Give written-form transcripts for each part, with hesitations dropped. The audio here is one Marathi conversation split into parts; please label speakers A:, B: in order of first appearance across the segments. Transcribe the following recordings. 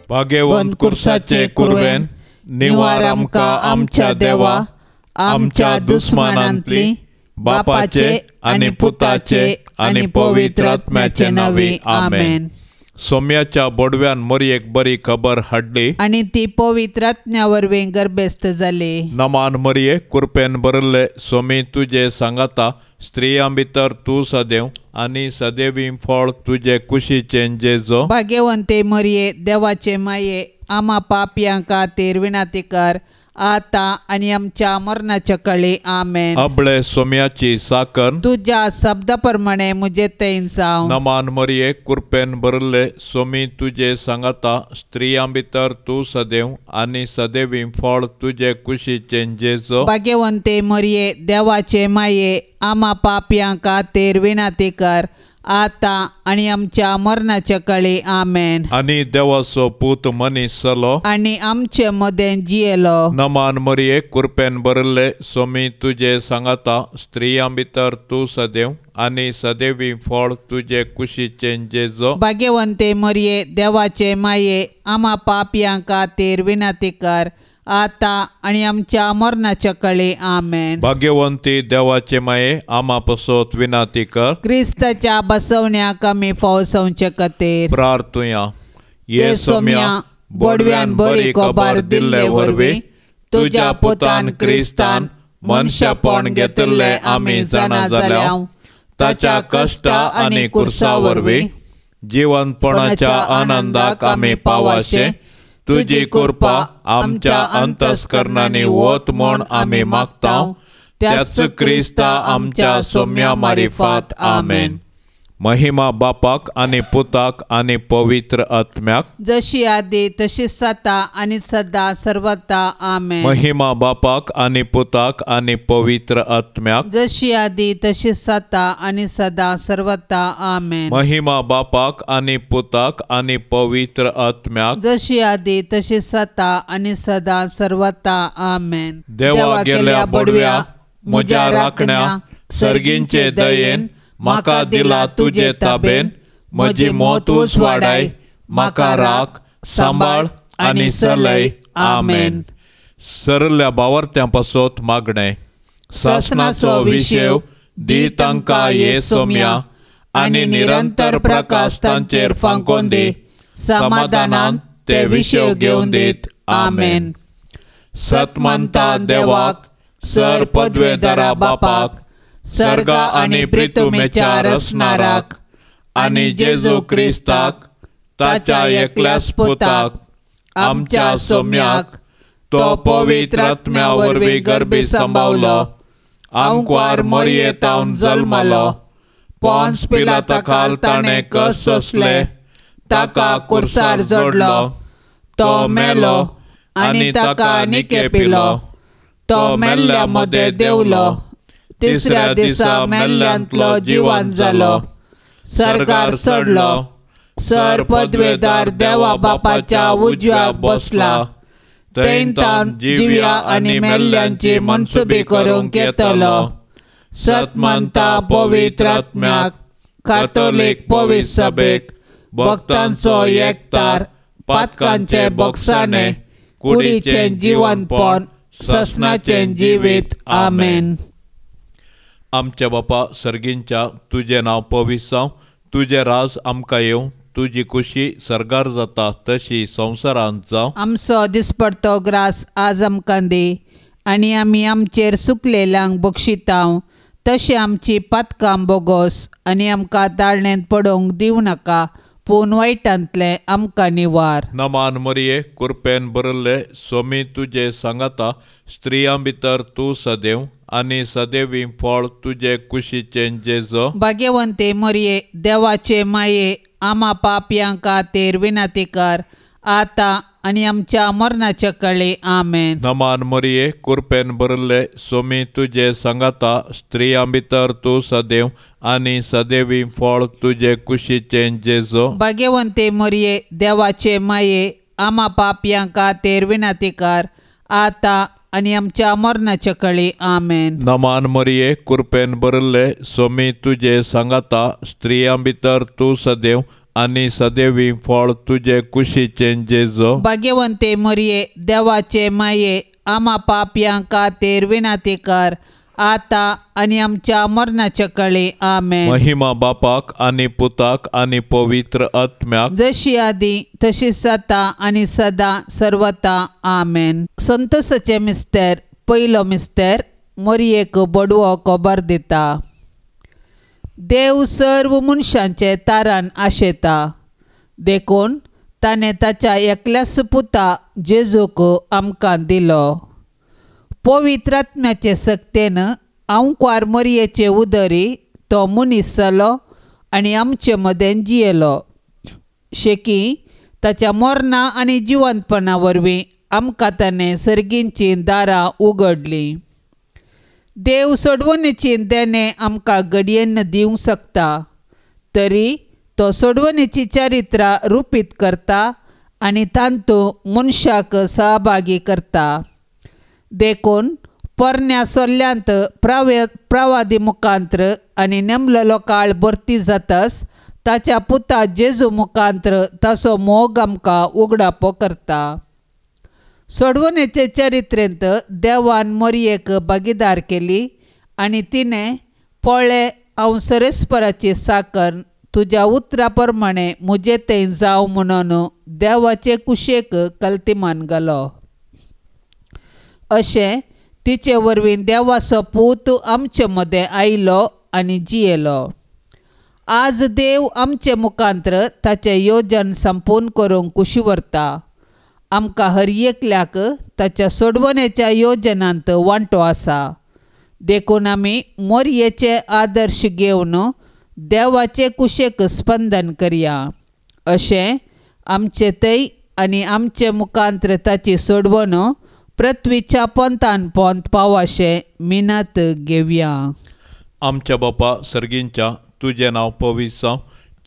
A: भाग्यवंत कुर्साचे कुरवेन निवार आमकां आमच्या देवा आमच्या दुस्मानांतली बापाचे आनी पुताचे आनी पवित्र आत्म्याचे नावी आमेन। सोम्याच्या बोडव्यान मरयेक बरी खबर हाडली
B: आनी ती पवित्र आत्म्या वरवीं गर्भस्थ जाली।
A: नमान मरये कृपेन बरले सोमी तुजे सांगाता स्त्रियां भितर तूं सदैव आनी सदैवी फळ तुजे कुशीचे जेजो।
B: भाग्यवंते मरये देवाचे माये आमा पापयां खातीर विनाती कर आता आनी आमच्या मरणाच्या कळी आमेन।
A: अबळे सोम्याची साकर
B: तुझ्या शब्दा प्रमाणे मुझे तैन जाव।
A: नमान मरये कृपेन बरले सोमी तुजे सांगाता स्त्रियां भितर तूं सदैव आनी सदैवी फळ तुजे कुशीचे जेजो।
B: भाग्यवंते मरये देवाचे माये आमा पापयां खातीर विनाती कर आता आनी आमच्या मरणाच्या कळी आमेन।
A: आनी देवाचो पूत मनीस जालो
B: आनी आमचे मदें जियेलो।
A: नमान मरये कृपेन बरले सोमी तुजे सांगाता स्त्रियां भितर तूं सदैव आनी सदैवी फळ तुजे कुशीचे जेजो।
B: भाग्यवंते मरये देवाचे माये आमा पापयां खातीर विनाती कर आता आनी आमच्या मरणाच्या कळी आमेन।
A: भाग्यवंती देवाचे माये आमा पसोत विनाती कर
B: क्रिस्ताच्या बसवण्याक आमी फावसवचे खातीर
A: प्रार्थुया।
B: ये सोम्या बोडव्यान बरी खबर दिल्ले वरवीं तुज्या पुतान क्रिस्तान मनशापण घेतिल्ले आमी जाणा जाल्याव ताच्या कश्टा आनी कुर्सा वरवीं
A: जिवंतपणाच्या आनंदाक आमी पावाशे तुजी कृपा आमच्या अंतस्करणांनी वत म्हूण आमी मागतांव त्याच क्रिस्ता आमच्या सोम्या मारिफात आमेन। महिमा बापाक आनी पुताक आनी पवित्र आत्म्याक
B: जशी आदी तशी सता आनी सदा सर्वता आमेन।
A: महिमा बापाक आनी पुताक आनी पवित्र आत्म्याक
B: जशी आदी तशी सता आनी सदा सर्वता आमेन।
A: महिमा बापाक आनी पुताक आनी पवित्र आत्म्याक
B: जशी आदी तशी सता आनी सदा सर्वता आमेन।
A: देवा गेल्या बोडव्या म्हज्या राखण्या सर्गींचे दयेन म्हाका दिला तुजे ताबेन म्हजी मोतूच वाडाय म्हाका राख सांबाळ आनी चलय आमेन। सरल्या बावर्त्यां पासत मागणें सासनाचो विशेव दी तांकां ये सोम्या आनी निरंतर प्रकाश तांचेर फांकोन दी समाधानान ते विशेव घेवन दीत आमेन। सतमंता देवाक सर पदवेदारा बापाक सर्गा आनी प्रितुमेच्या रसनाराक आनी जेजू क्रिस्ताक ताच्या एकल्याच पुताक आमच्या सोम्याक तो पवित्र आत्म्या वरवीं गर्भी सांबावलो आंकवार मरयेतावन जल्मलो पोंस पिलाता खाल ताणें कस सोंसले ताका कुर्सार जोडलो तो मेलो आनी ताका निके पिलो तो मेल्ल्या मदें देंवलो तिसऱ्या दिसा मेल्ल्यांतलो जिवंत जालो सर्गार चडलो सर पदवेदार देवा बापाच्या उजव्याक बसला थंय तावन जिव्या आनी मेल्ल्यांची मनसुबी करूंक येतलो। सतमंता पवित्र आत्म्याक कातोलीक पवित्र सभेक भक्तांचो एकतार पातकांचे बोगसाणे कुडीचें जिवंतपण ससनाचें जिवीत आमेन। आमच्या बापा सर्गींच्या तुझे नाव पवित्र जावं तुझे राज आमकां येवं तुजी खुशी सरगार जाता तशी संवसारांत जावं। आमचो दिसपडतो ग्रास आज आमकां दी आनी आमी आमचेर सुकलेल्यांक बक्षितांव तशी आमची पातकां बोगोस आनी आमकां ताळणेंत पडोवंक दिवं नाका पूण वायटांतले आमकां निवार। नमान मरये कृपेन बरले सोमी तुजे सांगाता स्त्रियां भितर तूं सदैव आनी सदैवी फळ तुजे कुशीचे जेजो। भाग्यवंते मरये देवाचे माये आमा पापयां खातीर विनाती कर आता आनी आमच्या मरणाच्या कळे आमेन। नमान मरये कृपेन बरले सोमी तुजे सांगाता स्त्रियां भितर तूं सदैव आनी सदैवी फळ तुजे कुशीचे जेजो। भाग्यवंते मरये देवाचे माये आमा पापयां खातीर विनाती कर आता आनी आमच्या मरणाच्या कळी आमेन। नमान मरये कृपेन बरले सोमी तुजे सांगाता स्त्रियां भितर तूं सदैव आनी सदैवी फळ तुझे कुशीचें जेजो.
B: भाग्यवंते मरिये देवाचे माये आम्हा पापयां खातीर विनंती कर आता आनी आमच्या मरणाच्या काळी आमेन.
A: महिमा बापाक आनी पुताक आनी पवित्र आत्म्याक
B: जशी आदी तशीच आता आनी सदा सर्वता आमेन. संतोषाचे मिस्तेर पयलो मिस्तेर मरियेक बडवो खबर दिता. देव सर्व मनशांचे तारण आशेता देखून ताणें ताच्या एकल्याच पुता जेजूक आमकां दिलो. पवित्र आत्म्याचे सक्तेन आंवकार मरियेचे उदरी तो मनीस जालो आनी आमचे मदें जियेलो. शेकी ताच्या मरणा आनी जिवंतपणा वरवीं आमकां ताणें सर्गींची दारां उगडलीं. देव सोडवणेची देणें आमकां घडयेन दिवंक शकता तरी तो सोडवणेची चारित्रा रुपीत करता आनी तांतूं मनशाक सहभागी करता. देखून पोरण्या सोल्ल्यांत प्रवादी मुखांत्र आनी नेमलेलो काळ भरती जाताच ताच्या पुता जेजू मुखांत्र ताचो मोग आमकां उगडापो करता. सोडवणेचे चरित्रेंत देवान मरियेक भागीदार केली आनी तिणें पळय हांव सरेस्पराची साकन तुज्या उतरा प्रमाणे म्हजे थंय जावं म्हणून देवाचे कुशेक कल्तिमान घालो. अशें तिचे वरवीं देवाचो पूत आमचे मदें आयलो आनी जियेलो. आज देव आमचे मुखांत्र ताचें येवजण संपूर्ण करूंक कुशी व्हरता. आमकां हर एकल्याक ताच्या सोडवणेच्या येवजणांत वांटो आसा. देखून आमी मरियेचे आदर्श घेवन देवाचे कुशेक स्पंदन करया. अशें आमचे थंय आनी आमचे मुखांत्र ताची सोडवण पृथ्वीच्या पंतान पंत पावाशें मिनत घेवया.
A: आमच्या बापा सर्गींच्या तुजें नांव पवित्र जावं.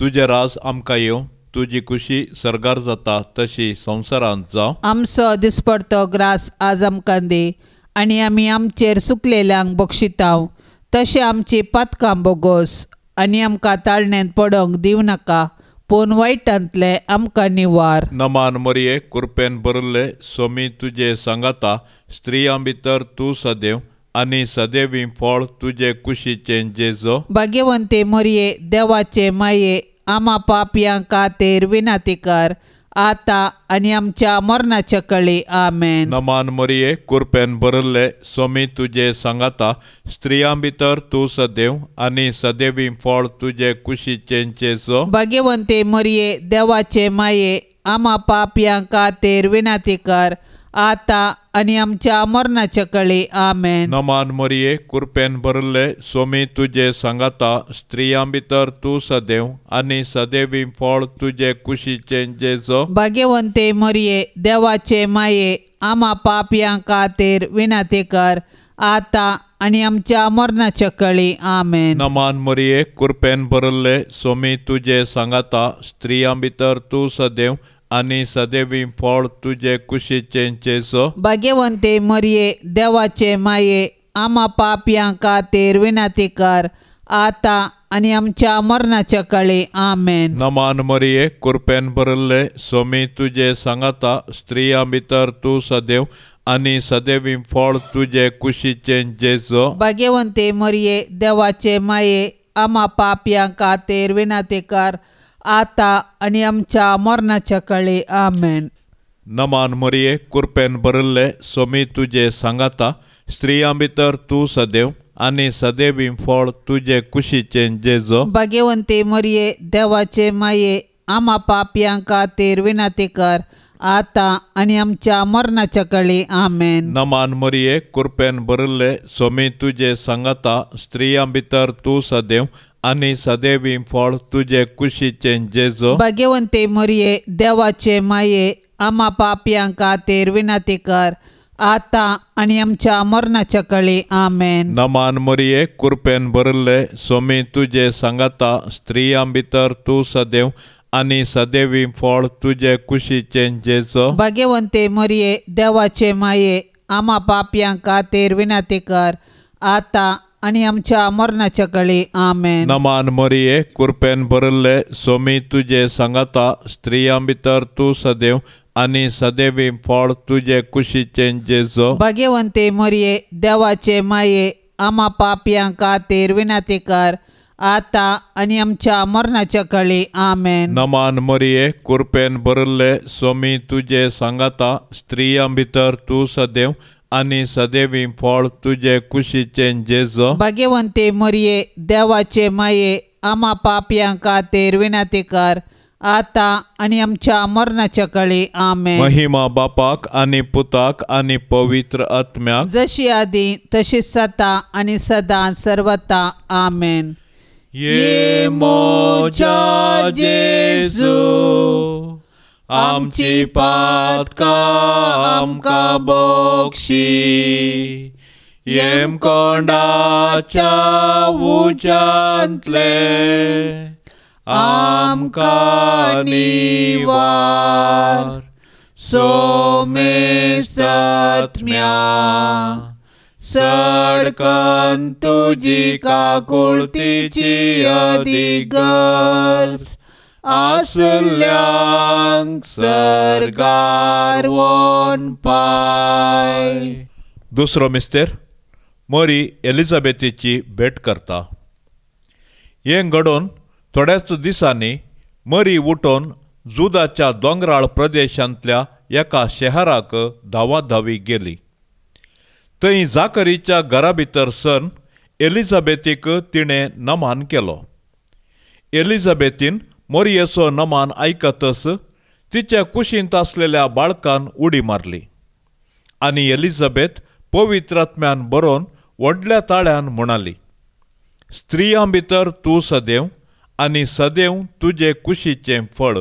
A: तुजें राज आमकां येवं. तुजी कुशी सरगार जाता तशी संवसारांत जावं.
B: आमचो दिसपडतो ग्रास आज आमकां दी आनी आमी आमचेर चुकलेल्यांक बक्षितांव तशें आमची पातकां बोगोस आनी आमकां ताळणेंत पडोंक दिवं नाका पूण वायटांतले आमकां निवार.
A: नमान मरिये कृपेन भरिल्ले स्वामी तुजे सांगाता स्त्रियां भितर तूं सदैव आनी सदैवी फळ तुजे कुशीचें जेजो.
B: भाग्यवंते मरिये देवाचे माये आम्हा पापयां खातीर विनंती कर आता आनी आमच्या मरणाच्या काळी आमेन.
A: नमान मरिये कृपेन भरिल्ले स्वामी तुजे सांगाता स्त्रियां भितर तूं सदैव आनी सदैवी फळ तुजे कुशीचें जेजो.
B: भाग्यवंते मरिये देवाचे माये आम्हा पापयां खातीर विनंती कर आता आनी आमच्या मरणाच्या काळी आमेन.
A: नमान मरिये कृपेन भरिल्ले स्वामी तुजे सांगाता स्त्रियां भितर तूं सदैव आनी सदैवी फळ तुजे कुशीचें जेजो.
B: भाग्यवंते मरिये देवाचे माये आम्हा पापयां खातीर विनंती कर आता आनी आमच्या मरणाच्या काळी आमेन.
A: नमान मरिये कृपेन भरिल्ले स्वामी तुजे सांगाता स्त्रियां भितर तूं सदैव आनी सदैवी फळ तुजे कुशीचें जेजो.
B: भाग्यवंते मरिये देवाचे माये आम्हा पापयां खातीर विनंती कर आता आनी आमच्या मरणाच्या काळी आमेन.
A: नमान मरिये कृपेन भरिल्ले स्वामी तुजे सांगाता स्त्रियां भितर तूं सदैव आनी सदैवी फळ तुजे कुशीचें जेजो.
B: भाग्यवंते मरिये देवाचे माये आम्हा पापयां खातीर विनंती कर आता आनी आमच्या मरणाच्या काळी आमेन.
A: नमान मरिये कृपेन भरिल्ले स्वामी तुजे सांगाता स्त्रियां भितर तूं सदैव आनी सदैवी फळ तुजे कुशीचें जेजो.
B: भाग्यवंते मरिये देवाचे माये आम्हा पापयां खातीर विनंती कर आता आनी आमच्या मरणाच्या काळी आमेन.
A: नमान मरिये कृपेन भरिल्ले स्वामी तुजे सांगाता स्त्रियां भितर तूं सदैव आनी सदैवी फळ तुजे कुशीचें जेजो.
B: भाग्यवंते मरिये देवाचे माये आम्हा पापयां खातीर विनंती कर आता आनी आमच्या मरणाच्या काळी आमेन.
A: नमान मरिये कृपेन भरिल्ले स्वामी तुजे सांगाता स्त्रियां भितर तूं सदैव आनी सदैवी फळ तुजे कुशीचें जेजो.
B: भाग्यवंते मरिये देवाचे माये आम्हा पापयां खातीर विनंती कर आता आणि आमच्या मरणाच्या काळी आमेन.
A: नमान मरिये कृपेन भरले सोमी तुझे सांगाता स्त्रियां भितर तू सदैव आणि सदैवी फळ तुझे कुशीचे जेजो.
B: भाग्यवंते मरिये देवाचे माये आम्हा पापियां खातीर विनंती कर आता आणि आमच्या मरणाच्या काळी आमेन.
A: नमान मरिये कृपेन भरले सोमी तुझे सांगाता स्त्रियां भितर तू सदैव आणि सदैवी फळ तुझे कुशीचे जेजो.
B: भाग्यवंते मरिये देवाचे माये आम्हा पापियां खातीर विनंती कर आता आणि आमच्या मरणाच्या काळी आमेन.
A: महिमा बापाक आणि पुताक आणि पवित्र आत्म्याक
B: जशी आधी तशीच सता आणि सदा सर्वता आमेन.
A: ये मोजा जेजू आमची पातका आमका बोक्षी येम कोंडाच्या उजांतले आमका निवार सोमे सत्म्या सडकन तुझी काकुळतीची अधिगर्स आसल्यांक सरकार वोन पाय. दुसरो मिस्तेर मरी एलिझाबेथीची भेट करता. हें घडोवन थोड्याच दिसांनी मरी उठोन जुदाच्या दोंगराळ प्रदेशांतल्या एका शहराक धांवाधावी गेली. थंय जाकरीच्या घरा भितर सन एलिझाबेथीक तिणें नमान केलो. एलिझाबेथीन मरियेचो नमान आयकतच तिच्या कुशींत आसलेल्या बाळकान उडी मारली आनी एलिझाबेथ पवित्र आत्म्यान बरोवन व्हडल्या ताळ्यान म्हणाली, स्त्रियां भितर तूं सदैव आनी सदैव तुजे कुशीचें फळ.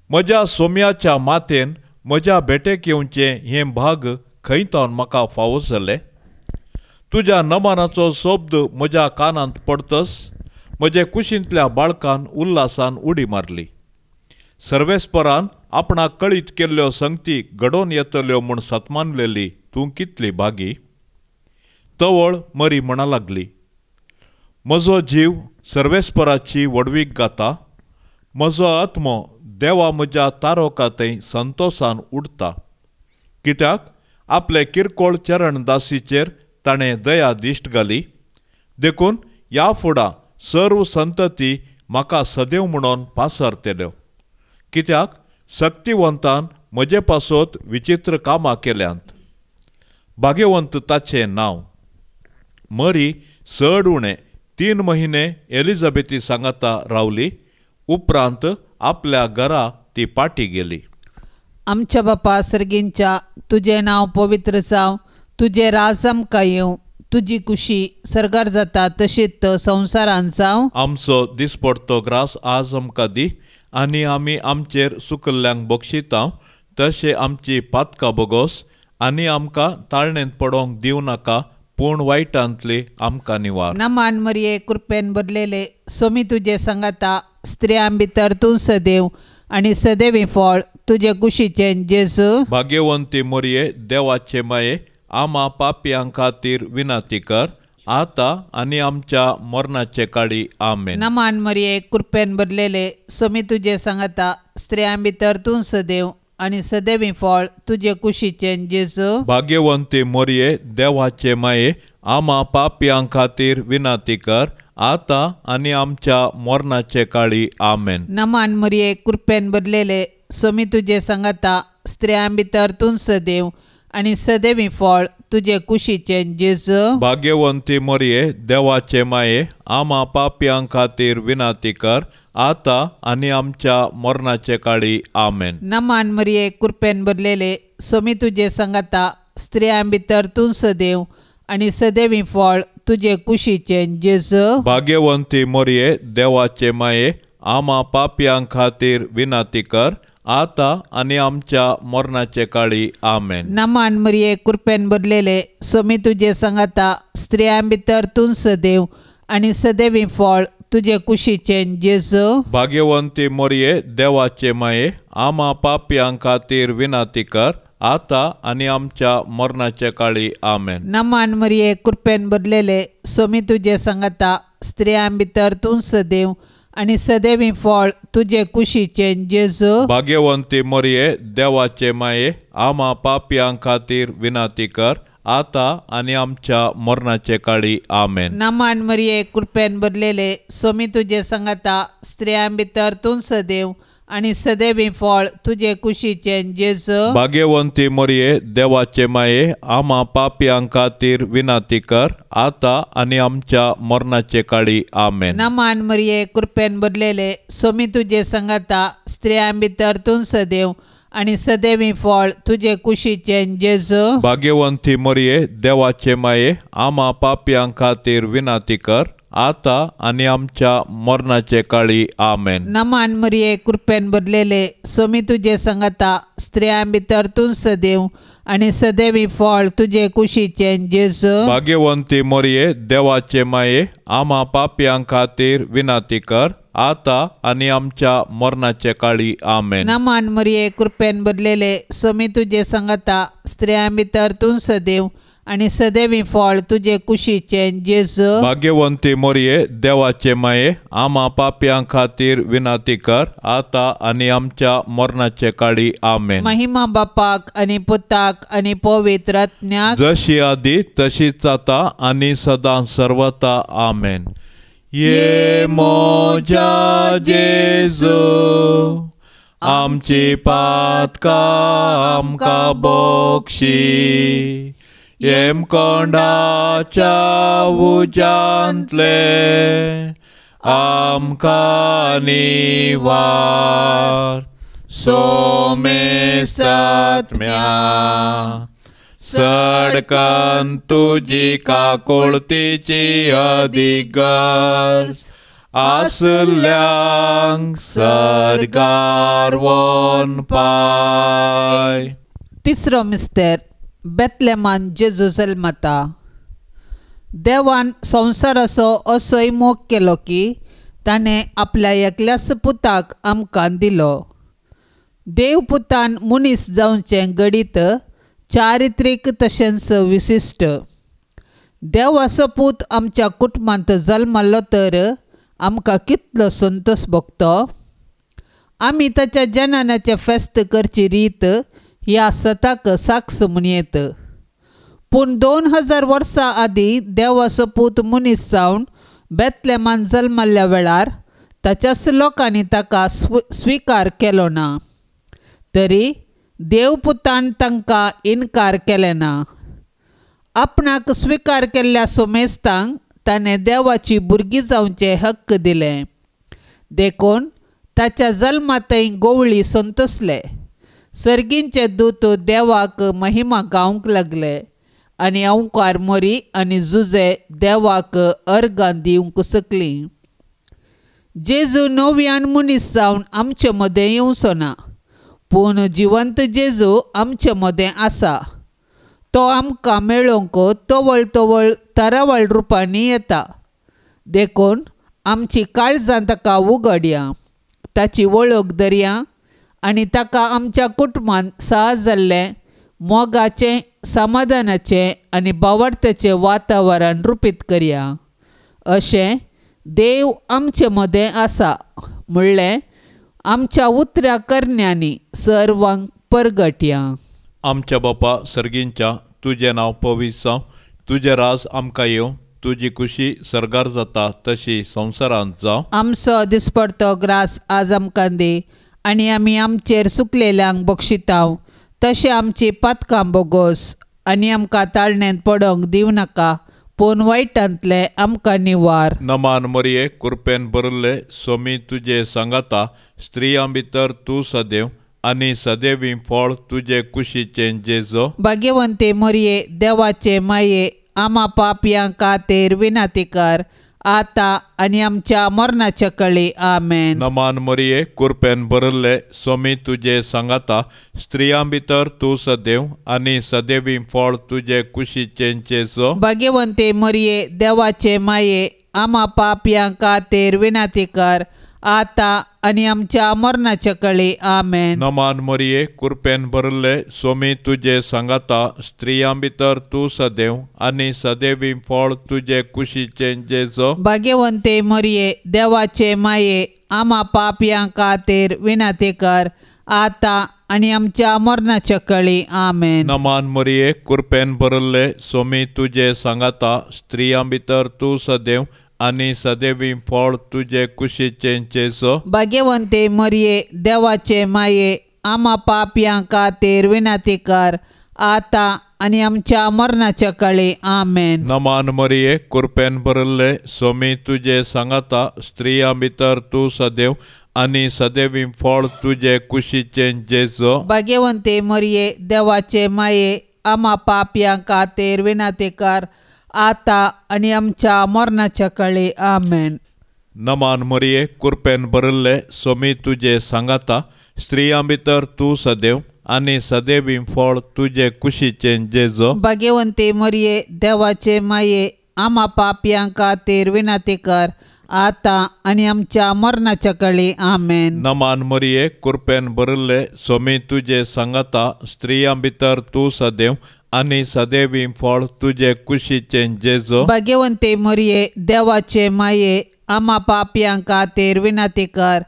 A: म्हज्या सोम्याच्या मातेन म्हज्या भेटेक येवचें हें भाग खंय तावन म्हाका फावो जालें. तुज्या नमानाचो शब्द म्हज्या कानांत पडतस म्हजे कुशींतल्या बाळकान उल्हासान उडी मारली. सर्वेस्परान आपणाक कळीत केल्ल्यो संगती घडोवन येतल्यो म्हूण सतमानलेली तूं कितली भागी. तवळ मरी म्हणा लागली, म्हजो जीव सर्वेस्पराची वडवीक घाता. म्हजो आत्मो देवा म्हज्या तारोकातय संतोषान उडटा. कित्याक आपले किरकोळ चरण दासीचेर ताणें दया दिश्ट घाली. देखून ह्या फुडां सर्व संतती म्हाका सदैव म्हणून पासरतल्यो. कित्याक शक्तिवंतान म्हजे पासत विचित्र कामां केल्यांत. भाग्यवंत ताचें नांव. मरी चड उणें 3 म्हयने एलिझाबेथी सांगाता रावली. उपरांत आपल्या घरा ती पाटी गेली.
B: आमच्या बापा सर्गींच्या तुझे नाव पवित्र जावं. तुझे राज आमकां येवं. तुजी कुशी सरकार जाता तशीच संवसारांत जावं.
A: आमचो दिसपडतो ग्रास आज आमकां दी आनी आमी आमचेर सुकल्ल्यांक बक्षिता तशें आमची पातकां बोगोस आनी आमकां ताळणेंत पडोवंक दिवं नाका पूण वायटांतली आमकां निवार.
B: नमान मरिये कृपेन भरलेले सोमी तुजे सांगाता स्त्रियां भितर तूं सदैव आनी सदैवी फळ तुजे कुशीचें जेजू.
A: भाग्यवंती मरिये देवाचे माये आम्हा पापियां खातीर विनंती कर आता आनी आमच्या मरणाचे काळी आमेन.
B: नमान मरिये कृपेन भरलेले सोमी तुजे सांगाता स्त्रियां भितर तूं सदैव आनी सदैवी फळ तुजे कुशीचें जेजू.
A: भाग्यवंती मरिये देवाचे माये आम्हा पापियां खातीर विनंती कर आता आनी आमच्या मरणाचे काळी आमेन.
B: नमान मरिये कृपेन भरलेले सोमी तुजे सांगाता स्त्रियां भितर तूं सदैव आनी सदैवी फळ तुजे कुशीचें जेजू.
A: भाग्यवंती मरिये देवाचे माये आम्हा पापियां खातीर विनंती कर आता आनी आमच्या मरणाचे काळी आमेन.
B: नमान मरिये कृपेन भरलेले सोमी तुजे सांगाता स्त्रियां भितर तूं सदैव आनी सदैवी फळ तुजे कुशीचें जेजू.
A: भाग्यवंती मरिये देवाचे माये आम्हा पापियां खातीर विनंती कर आता आनी आमच्या मरणाचे काळी आमेन.
B: नमान मरिये कृपेन भरलेले सोमी तुजे सांगाता स्त्रियां भितर तूं सदैव आनी सदैवी फळ तुजे कुशीचें जेजू.
A: भाग्यवंती मरिये देवाचे माये आम्हा पापियां खातीर विनंती कर आता आणि आमच्या मरणाच्या काळी आमेन.
B: नमान मरिये कृपेन भरलेले सोमी तुझे संगता स्त्रियां भितर तूं सदैव आणि सदैवी फळ तुझे कुशीचे जेजू.
A: भाग्यवंती मरिये देवाचे माये आम्हा पापियां खातीर विनंती कर आता आणि आमच्या मरणाचे काळी आमेन.
B: नमान मरिये कृपेन भरलेले सोमी तुझे संगता स्त्रियां भितर तूं सदैव आणि सदैवी फळ तुझे कुशीचे जेजू.
A: भाग्यवंती मरिये देवाचे माये आम्हा पापियां खातीर विनंती कर आता आणि आमच्या मरणाचे काळी आमेन.
B: नमान मरिये कृपेन भरलेले सोमी तुझे संगता स्त्रियां भितर तूं सदैव आणि सदैवी फळ तुझे कुशीचे जेजू.
A: भाग्यवंती मरिये देवाचे माये आम्हा पापियां खातीर विनंती कर आता आणि आमच्या मरणाचे काळी आमेन.
B: नमान मरिये कृपेन भरलेले सोमी तुझे संगता स्त्रियां भितर तूं सदैव आणि सदैवी फळ तुझे कुशीचे जेजू.
A: भाग्यवंती मरिये देवाचे माये आम्हा पापियां खातीर विनंती कर आता आणि आमच्या मरणाचे काळी आमेन.
B: नमान मरिये कृपेन भरलेले सोमी तुझे संगता स्त्रियां भितर तूं सदैव आणि सदैवी फळ तुझे कुशीचे जेजू.
A: भाग्यवंती मरिये देवाचे माये आम्हा पापियां खातीर विनंती कर आता आणि आमच्या मरणाचे काळी आमेन.
B: महिमा बापाक आणि पुताक आणि पवित्र आत्म्याक
A: जशी आधी तशीच आता आणि सदां सर्वता आमेन. ये मोजा जेजू आमची पातकां आमकां बोक्षी येम कोंडाच्या उजांतले आमकां निवार सोमे सत्म्या सडकन तुजी काकुळतीची अधिगर्स आसल्यांक सरकार वोन पाय.
B: तिसरो मिस्तेर बेतलेमान जेजू जल्मता. देवान संवसाराचो असोय मोग केलो की ताणें आपल्या एकल्याच पुताक आमकां दिलो. देव पुतान मनीस जावचें घडीत चारित्रीक तशेंच विशिश्ट. देवाचो पूत आमच्या कुटुंबांत जल्मलो तर आमकां कितलो संतोश भोगतो. आमी ताच्या जननाचे फेस्त करची रीत ह्या सताक साक्ष म्हणयेत. पूण 2000 वर्सां आदीं देवाचो पूत मनीस जावन बेतलेमान जल्मल्ल्या वेळार ताच्याच लोकांनी ताका स्विकार केलो ना. तरी देवपुतान तांकां इन्कार केले ना. आपणाक स्विकार केल्ल्या सोमेस्तांक ताणें देवाची भुरगीं जावचे हक्क दिले. देखून ताच्या जल्मातय गोवळी संतोसले. सर्गींचे दूत देवाक महिमा गावंक लागले आनी अवकार मरी आनी जुजे देवाक अर्गां दिवंक सकलीं. जेजू नव्यान मनीस जावन आमचे मदें येवचो ना, पूण जिवंत जेजू आमचे मदें आसा. तो आमकां मेळोवंक तवळ तवळ तरावळ रुपांनी येता. देखून आमची काळजां ताका उगडया, ताची वळख धरया आनी ताका आमच्या कुटुंबांत साहस जाल्लें मोगाचें समाधानाचें आनी भावार्थाचें वातावरण रुपीत करया. अशें देव आमचे मदें आसा म्हणलें आमच्या उतऱ्या करण्यांनी सर्वांक परगटया.
A: आमच्या बापा सर्गींच्या तुजें नांव पवित्र जावं, तुजें राज आमकां येवं, तुजी खुशी सरगार जाता तशी संवसारांत जावं.
B: आमचो दिसपडतो ग्रास आज आमकां दी आनी आमी आमचेर चुकलेल्यांक बक्षितांव. तशें आमची पातकां बोगोस आनी आमकां ताळणेंत पडोवंक दिवं नाका, पूण वायटांतले आमकां निवार.
A: नमान मरिये कृपेन भरिल्ले सोमी तुजे सांगाता स्त्रियां भितर तूं सदैव आनी सदैवी फळ तुजे कुशीचें जेजो.
B: भाग्यवंते मरिये देवाचे माये आम्हा पापयां खातीर विनंती कर आता आनी आमच्या मरणाच्या कळी आमेन.
A: नमान मरिये कृपेन भरिल्ले सोमी तुजे सांगाता स्त्रियां भितर तूं सदैव आनी सदैवी फळ तुजे कुशीचें जेजो.
B: भाग्यवंते मरिये देवाचे माये आम्हा पापयां खातीर विनंती कर आता आणि आमच्या मरणाच्या कळे आमेन.
A: नमान मरिये कृपेन भरले सोमी तुझे सांगाता स्त्रियां भितर तू सदैव आणि सदैवी फळ तुझे कुशीचे जेजो.
B: भाग्यवंते मरिये देवाचे माये आम्हा पापयां खातीर विनंती कर आता आणि आमच्या मरणाच्या कळी आमेन.
A: नमान मरिये कृपेन भरले सोमी तुझे सांगाता स्त्रियां भितर तू सदैव आणि सदैवी फळ तुझे कुशीचे जेजो.
B: भाग्यवंते मरिये देवाचे माये आम्हा पापयां खातीर विनंती कर आता आणि आमच्या मरणाच्या कळे आमेन.
A: नमान मरिये कृपेन भरले सोमी तुझे सांगाता स्त्रियां भितर तू सदैव आणि सदैवी फळ तुझे कुशीचे जेजो.
B: भाग्यवंते मरिये देवाचे माये आम्हा पापयां खातीर विनंती कर आता आणि आमच्या मरणाच्या कळे आमेन.
A: नमान मरिये कृपेन भरले सोमी तुझे सांगाता स्त्रियां भितर तू सदैव आणि सदैवी फळ तुझे कुशीचे जेजो.
B: भाग्यवंते मरिये देवाचे माये आम्हा पापयां खातीर विनंती कर आता आणि आमच्या मरणाच्या कळे आमेन.
A: नमान मरिये कृपेन भरले सोमी तुझे सांगाता स्त्रियां भितर तू सदैव आणि सदैवी फळ तुझे कुशीचे जेजो.
B: भाग्यवंते मरिये देवाचे माये आम्हा पापयां खातीर विनंती कर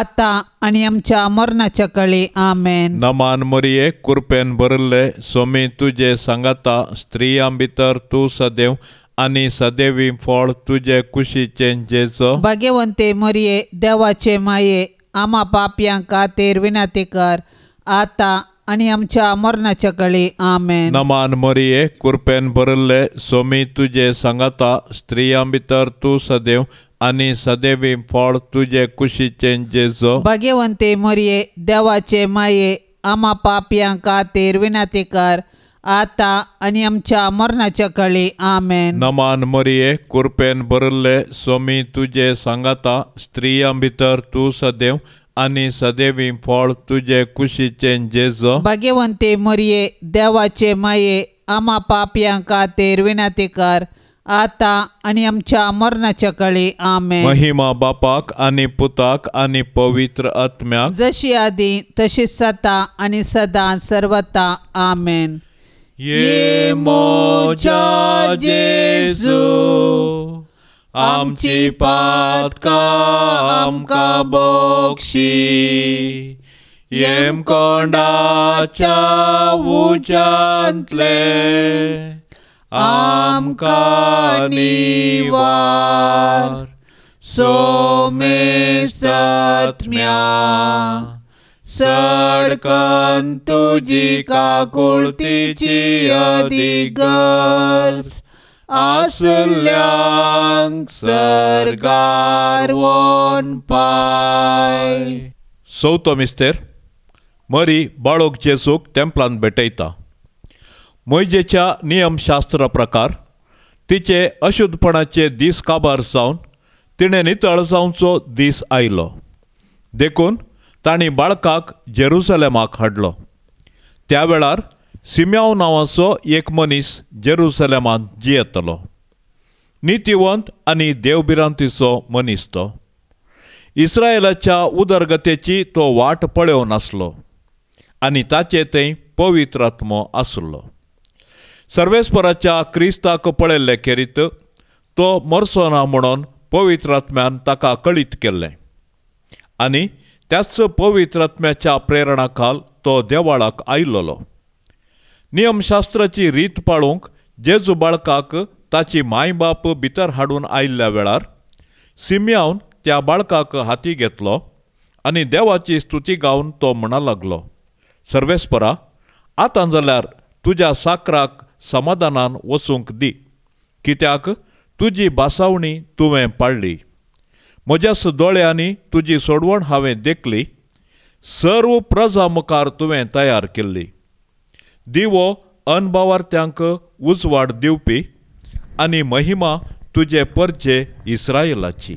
B: आता आणि आमच्या मरणाच्या कळे आमेन.
A: नमान मरिये कृपेन भरले सोमी तुझे सांगाता स्त्रियां भितर तू सदैव आणि सदैवी फळ तुझे कुशीचे जेजो.
B: भाग्यवंते मरिये देवाचे माये आम्हा पापयां खातीर विनंती कर आता आणि आमच्या मरणाच्या कळे आमेन.
A: नमान मरिये कृपेन भरले सोमी तुझे सांगाता स्त्रियां भितर तू सदैव आणि सदैवी फळ तुझे कुशीचे जेजो.
B: भाग्यवंते मरिये देवाचे माये आम्हा पापयां खातीर विनंती कर आता आणि आमच्या मरणाच्या कळे आमेन.
A: नमान मरिये कृपेन भरले सोमी तुझे सांगाता स्त्रियां भितर तू सदैव आणि सदैवी फळ तुझे कुशीचे जेजो.
B: भाग्यवंते मरिये देवाचे माये आम्हा पापयां खातीर विनंती कर आता आणि आमच्या मरणाच्या कळे आमेन.
A: महिमा बापाक आणि पुताक आणि पवित्र आत्म्याक
B: जशी आधी तशीच सता आणि सदा सर्वता आमेन.
A: ये मोजा जेजू आमची पातका आमका बोक्षी येम कोंडाच्या उजांतले आमका निवार सोमे सत्म्या सडकन तुझी काकुळतीची अधिगर्स आसल्यांक सरगार वोन पाय. चवथो मिस्तेर मरी बाळोक जेसूक टेंपलांत भेटयता. मोइजेच्या नियमशास्त्र प्रकार तिचे अशुद्धपणाचे दीस काबार जावन तिणें नितळ जावचो दीस आयलो देखून तांणी बाळकाक जेरुसलेमाक हाडलो. त्या वेळार सिम्याव नांवाचो एक मनीस जेरुसलेमांत जियेतलो. नितीवंत आनी देवभिरांतीचो मनीस तो. इस्रायेलाच्या उदरगतेची तो वाट पळयोव नासलो आनी ताचे थंय पवित्र आत्मो आसलो. सर्वेस्पराच्या क्रिस्ताक पळयल्ले खेरीत तो मरचो ना म्हणून पवित्र आत्म्यान ताका कळीत केल्लें आनी त्याच पवित्र आत्म्याच्या प्रेरणा खाल तो देवाळाक आयिल्लो. नियमशास्त्राची रीत पाळूंक जेजू बाळकाक ताची मायबाप भितर हाडून आयिल्ल्या वेळार सिम्यावन त्या बाळकाक हाती घेतलो आनी देवाची स्तुती गावन तो म्हणा लागलो, सर्वेस्परा, आतां जाल्यार तुज्या साकराक समाधानान वचूंक दी, कित्याक तुजी बासावणी तुवें पाळ्ळी. म्हज्याच दोळ्यांनी तुजी सोडवण हांवें देखली. सर्व प्रजा मुखार तुवें तयार केल्ली. दिवो अनभावार्थ्यांक उजवाड दिवपी आनी महिमा तुजे परजे इस्रायेलाची.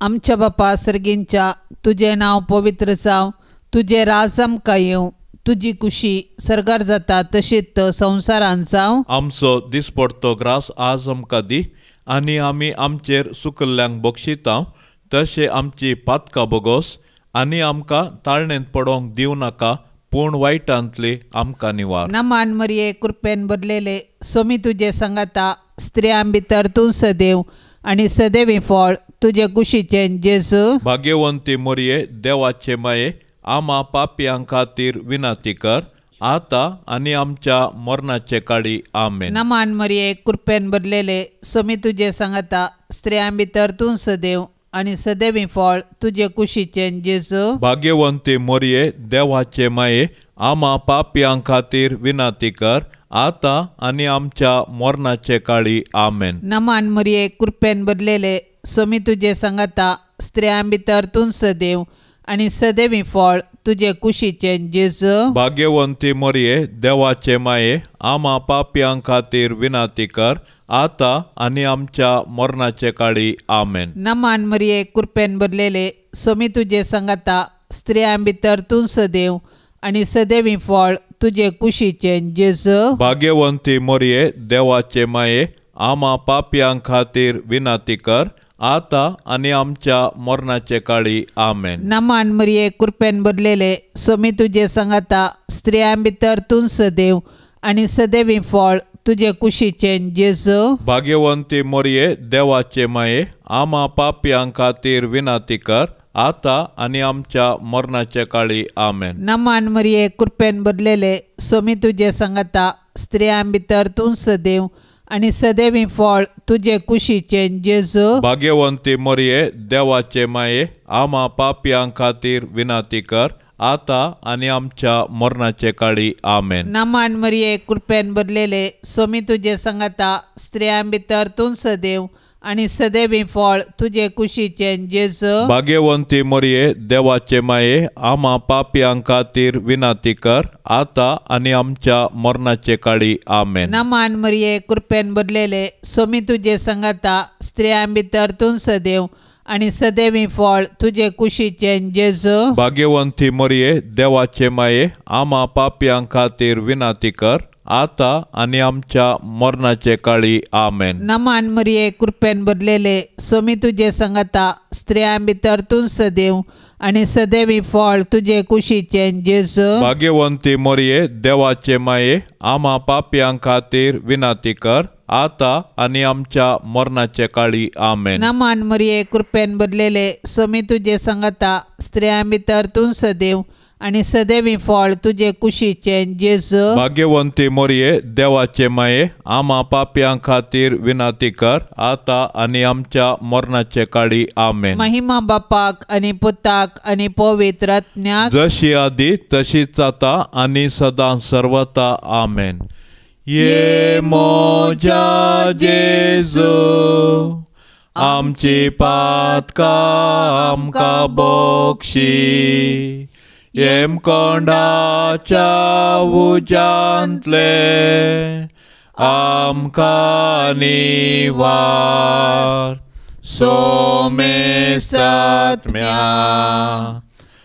B: आमच्या बापा सर्गींच्या तुझे नाव पवित्र जाव, तुझे राज आमकां येवं, तुजी कुशी सरकार जाता तशीच संवसारांत जावं.
A: आमचो दिसपडटो ग्रास आज आमकां दी आनी आमी आमचेर सुकल्ल्यांक बक्षितां तशें आमची पातकां बोगोस आनी आमकां ताळणेंत पडोंक दिवं नाका, पूण वायटांतली आमकां निवार.
B: नमान मरिये कृपेन भरलेले सोमी तुजे संगता स्त्रियां भितर तूं सदैव आणि सदैवी फळ तुजे कुशीचे जेजू.
A: भाग्यवंती मोरये देवाचे माये, आम्हा पापयां खातीर विनाती कर, आता आनी आमच्या मरणाचे काळी. आमेन.
B: नमान मरिये कृपेन भरलेले सोमी तुजे संगता स्त्रियां भितर तूं सदैव आणि सदैवी फळ तुजे कुशीचे जेजू.
A: भाग्यवंती मोरये देवाचे माये, आम्हा पापयां खातीर विनाती कर, आता आनी आमच्या मरणाचे काळी. आमेन.
B: नमान मरिये कृपेन भरलेले सोमी तुजे संगता स्त्रियां भितर तूं सदैव आणि सदैवी फळ तुजे कुशीचे जेजू.
A: भाग्यवंती मोरये देवाचे माये, आम्हा पापयां खातीर विनाती कर, आता आनी आमच्या मरणाचे काळी. आमेन.
B: नमान मरिये कृपेन भरलेले सोमी तुजे संगता स्त्रियां भितर तूं सदैव आणि सदैवी फळ तुजे कुशीचे जेजू.
A: भाग्यवंती मोरये देवाचे माये, आम्हा पापयां खातीर विनाती कर, आता आनी आमच्या मरणाचे काळी. आमेन.
B: नमान मरिये कृपेन भरलेले सोमी तुजे संगता स्त्रियां भितर तूं सदैव आणि सदैवी फळ तुजे कुशीचे जेजू.
A: भाग्यवंती मोरये देवाचे माये, आम्हा पापयां खातीर विनाती कर, आता आनी आमच्या मरणाचे काळी. आमेन.
B: नमान मरिये कृपेन भरलेले सोमी तुजे संगता स्त्रियां भितर तूं सदैव आणि सदैवी फळ तुजे कुशीचे जेजू.
A: भाग्यवंती मोरये देवाचे माये, आम्हा पापयां खातीर विनाती कर, आता आनी आमच्या मरणाचे काळी. आमेन.
B: नमान मरिये कृपेन भरलेले सोमी तुजे संगता स्त्रियां भितर तूं सदैव आणि सदैवी फळ तुजे कुशीचे जेजू.
A: भाग्यवंती मोरये देवाचे माये, आम्हा पापयां खातीर विनाती कर, आता आनी आमच्या मरणाचे काळी. आमेन.
B: नमान मरिये कृपेन भरलेले सोमी तुजे संगता स्त्रियां भितर तूं सदैव आणि सदैवी फळ तुजे कुशीचे जेजू.
A: भाग्यवंती मोरये देवाचे माये, आम्हा पापयां खातीर विनाती कर, आता आनी आमच्या मरणाचे काळी. आमेन.
B: नमान मरिये कृपेन भरलेले सोमी तुजे संगता स्त्रियां भितर तूं सदैव आणि सदैवी फळ तुजे कुशीचे जेजू.
A: भाग्यवंती मोरये देवाचे माये, आम्हा पापयां खातीर विनाती कर, आता आनी आमच्या मरणाचे काळी. आमेन.
B: नमान मरिये कृपेन भरलेले सोमी तुजे संगता स्त्रियां भितर तूं सदैव आणि सदैवी फळ तुजे कुशीचे जेजू.
A: भाग्यवंती मोरये देवाचे माये, आम्हा पापयां खातीर विनाती कर, आता आनी आमच्या मरणाचे काळी. आमेन.
B: महिमा बापाक आणि पुताक आणि पवित्र आत्म्याक,
A: जशी आदी तशीच आता आनी सदां सर्वता. आमेन. ये मोजा जेजू, आमची पातकां आमकां बोगशी, येम कोंडाच्या उजांतले आमकां निवार. सोमे सात्म्या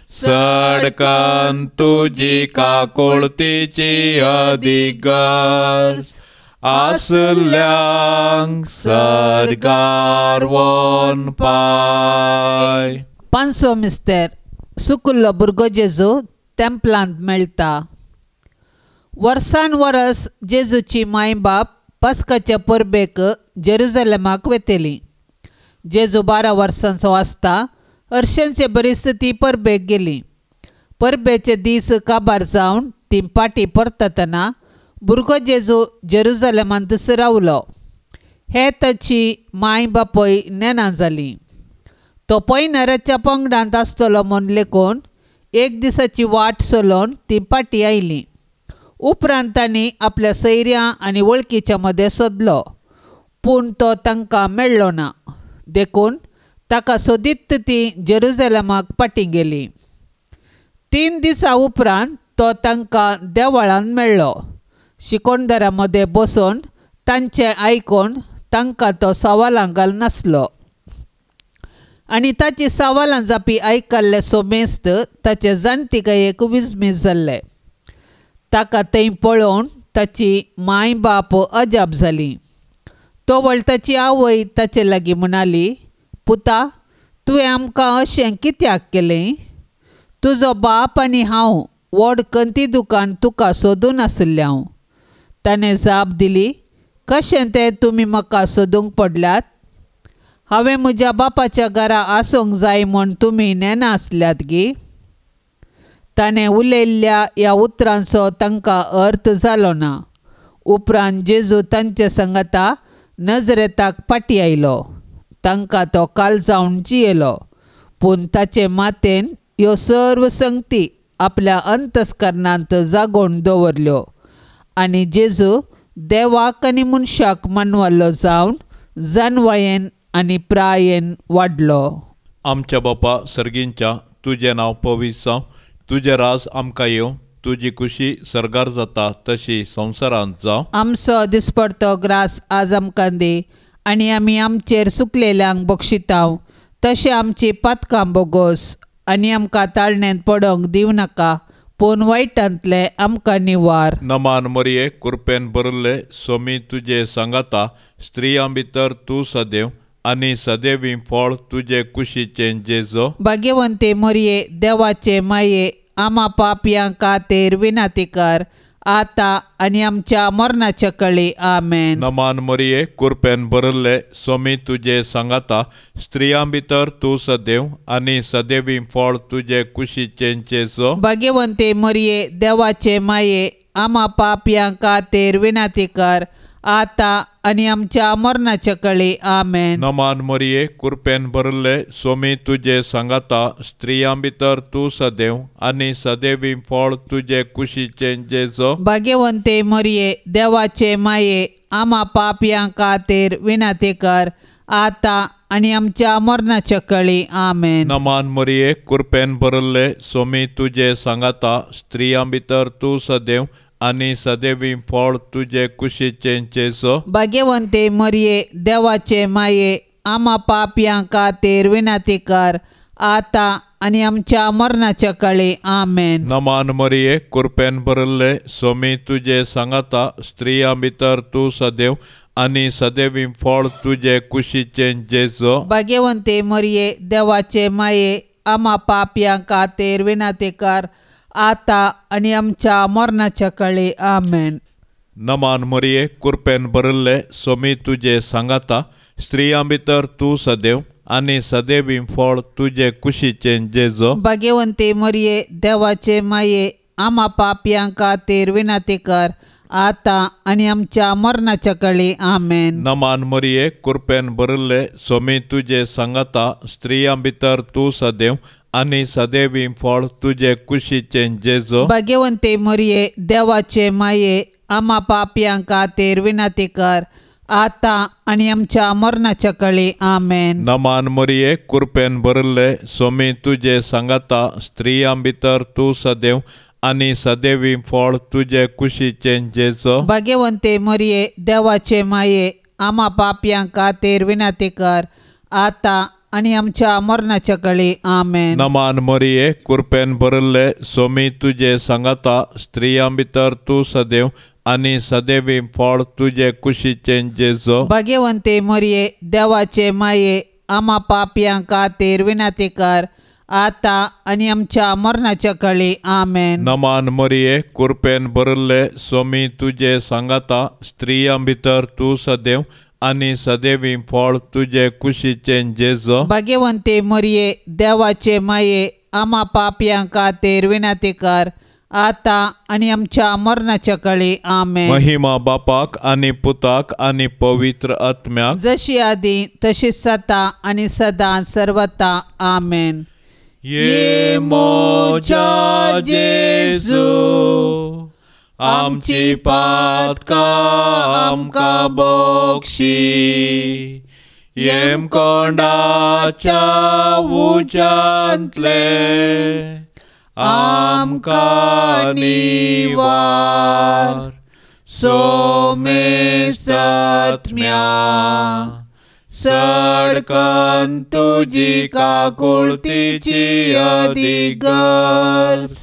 A: सडकन तुजी काकुळतीची अधिगर्स, आसल्यांक सरगार वोन पाय.
B: पांचवो मिस्तेर सुकुल्लो भुरगो जेजू तेंपलांत मेळटा. वर्सान वरस जेजूची माय बाप पस्काच्या परबेक जेरुसलेमाक वेतेली. जेजू 12 वर्सांचो आसता हर्शेंचे परिस्थिती परबेक गेली. परबेचे दीस काबार जावन ती पाटी परतना भुरगो जेजू जेरुसलेमांत रावलो. हे ताची माय बापय नेना जाली. तो पैनराच्या पंगडांत आसतलो म्हूण लेखून एक दिसाची वाट चलोवन ती पाटी आयली. उपरांत तांणी आपल्या सैऱ्यां आनी वळखीच्या मदें सोदलो, पूण तो तांकां मेळ्ळो ना. देखून ताका सोदीत ती जेरुसलेमाक पाटी गेली. 3 दिसां उपरांत तो तांकां देवळांत मेळ्ळो. शिकोणदारा मदें बसून तांचें आयकून तांकां तो सवालां घालनासलो. आनी ताची सवालां जापी आयकल्ले सोमेस्त ताचे जाणटेकायेक विस्मीत जाल्ले. ताका थंय पळोवन ताची माय बाप अजाप जाली. तो ताची आवय ताचे लागीं म्हणाली, पुता, तुवें आमकां अशें कित्याक केलें? तुजो बाप आनी हांव व्हड कंती दुकान तुका सोदून आसल्यां. ताणें जाप दिली, कशें तें तुमी म्हाका सोदूंक पडल्यात? हांवें म्हज्या बापाच्या घरा आसूंक जाय म्हूण तुमी नेना आसल्यात गी. ताणें उलयल्ल्या ह्या उतरांचो तांकां अर्थ जालो ना. उपरांत जेजू तांचे सांगाता नजरेताक फाटीं आयलो. तांकां तो काळजावन जियेलो, पूण ताचे माथेन ह्यो सर्व संगती आपल्या अंतस्करणांत जागोवन दवरल्यो. आनी जेजू देवाक आनी मनशाक मानवल्लो जावन जानवायेन आनी प्रायेन वाडलो.
A: आमच्या बापा सर्गींच्या, तुजें नांव पवित्र जावं. तुजें राज आमकां येवं. तुजी खुशी सर्गार जाता तशी संवसारांत जावं.
B: आमचो दिसपडतो ग्रास आज आमकां दी. आनी आमी आमचेर चुकलेल्यांक बक्षितांव तशें आमची पातकां बोगोस. आनी आमकां ताळणेंत पडोंक दिवं नाका, पूण वायटांतले आमकां निवार.
A: नमान मरिये, कृपेन भरिल्ले, स्वामी तुजे सांगाता स्त्रियां भितर तूं सदैव आनी सदैवी फळ तुजे कुशीचें जेजो.
B: भाग्यवंते मरिये, देवाचे माये, आमा पापयां खातीर विनाती कर, आतां आनी आमच्या मरणाच्या कळी. आमेन.
A: नमान मरिये, कृपेन भरिल्ले, स्वामी तुजे सांगाता स्त्रियां भितर तूं सदैव आनी सदैवी फळ तुजे कुशीचें जेजो.
B: भाग्यवंते मरिये, देवाचे माये, आमा पापयां खातीर विनाती कर, आतां आनी आमच्या मरणाच्या कळी. आमेन.
A: नमान मरिये, कृपेन भरिल्ले, स्वामी तुजे सांगाता स्त्रियां भितर तूं सदैव आनी सदैवी फळ तुजे कुशीचें जेजो.
B: भाग्यवंते मरिये, देवाचे माये, आमा पापयां खातीर विनाती कर, आतां आनी आमच्या मरणाच्या कळी. आमेन.
A: नमान मरिये, कृपेन भरिल्ले, स्वामी तुजे सांगाता स्त्रियां भितर तूं सदैव आनी सदैवी फळ तुजे कुशीचें जेजो.
B: भाग्यवंते मरिये, देवाचे माये, आमा पापयां खातीर विनाती कर, आतां आनी आमच्या मरणाच्या कळी. आमेन.
A: नमान मरिये, कृपेन भरिल्ले, स्वामी तुजे सांगाता स्त्रियां भितर तूं सदैव आनी सदैवी फळ तुजे कुशीचें जेजो.
B: भाग्यवंते मरिये, देवाचे माये, आमा पापयां खातीर विनाती कर, आतां आनी आमच्या मरणाच्या कळी. आमेन.
A: नमान मरिये, कृपेन भरिल्ले, स्वामी तुजे सांगाता स्त्रियां भितर तूं सदैव आनी सदैवी फळ तुजे कुशीचें जेजो.
B: भाग्यवंते मरिये, देवाचे माये, आमा पापयां खातीर विनाती कर, आतां आनी आमच्या मरणाच्या कळी. आमेन.
A: नमान मरिये, कृपेन भरिल्ले, स्वामी तुजे सांगाता स्त्रियां भितर तूं सदैव आनी सदैवी फळ तुजे कुशीचें जेजो.
B: भाग्यवंते मरिये, देवाचे माये, आमा पापयां खातीर विनाती कर, आतां आनी आमच्या मरणाच्या कळी. आमेन.
A: नमान मरिये, कृपेन भरिल्ले, स्वामी तुजे सांगाता स्त्रियां भितर तूं सदैव आनी सदैवी फळ तुजे कुशीचें जेजो.
B: भाग्यवंते मरिये, देवाचे माये, आमा पापयां खातीर विनाती कर, आतां आनी आमच्या मरणाच्या कळी. आमेन.
A: नमान मरिये, कृपेन भरिल्ले, स्वामी तुजे सांगाता स्त्रियां भितर तूं सदैव आनी सदैवी फळ तुजे कुशीचें जेजो.
B: भाग्यवंते मरिये, देवाचे माये, आमा पापयां खातीर विनाती कर, आतां आनी आमच्या मरणाच्या कळी. आमेन.
A: नमान मरिये, कृपेन भरिल्ले, स्वामी तुजे सांगाता स्त्रियां भितर तूं सदैव आनी सदैवी फळ तुजे कुशीचें जेजो.
B: भाग्यवंते मरिये, देवाचे माये, आमा पापयां खातीर विनाती कर, आतां आनी आमच्या मरणाच्या कळी. आमेन.
A: महिमा बापाक आनी पुताक आनी पवित्र आत्म्याक,
B: जशी आदी तशीच जाता आनी सदां सर्वता. आमेन.
A: ये मोजा जेजू, आमची पातकां आमकां बक्षी. येम कोंडाच्या उजांतले आमकां निवार. सोमे सत्म्या सडकन तुजी काकुळतीची अधिगर्ज.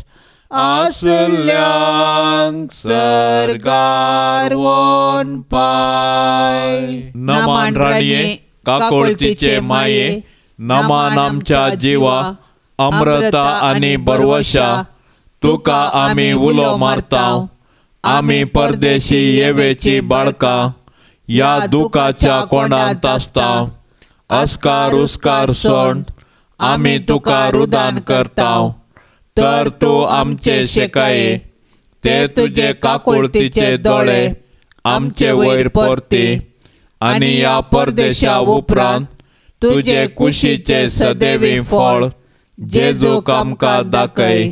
A: आसल्यांक सर्गार वोन पाय. नमान राणये, काकुळतीचे माये, नमान आमच्या जिवा अमृता आनी बरवशा तुका आमी उलो मारताव. आमी परदेशी येवेची बाळकां या दुखाच्या कोंडांत आसताव. अस्कार उस्कार सोड आमी तुका रुदान करताव. तर तूं आमचे शेकाये ते तुजे काकुळतीचे दोळे आमचे वयर परती. आनी या परदेशा उपरांत तुजे कुशीचे सदैवी फळ जेजूक आमकां दाखय.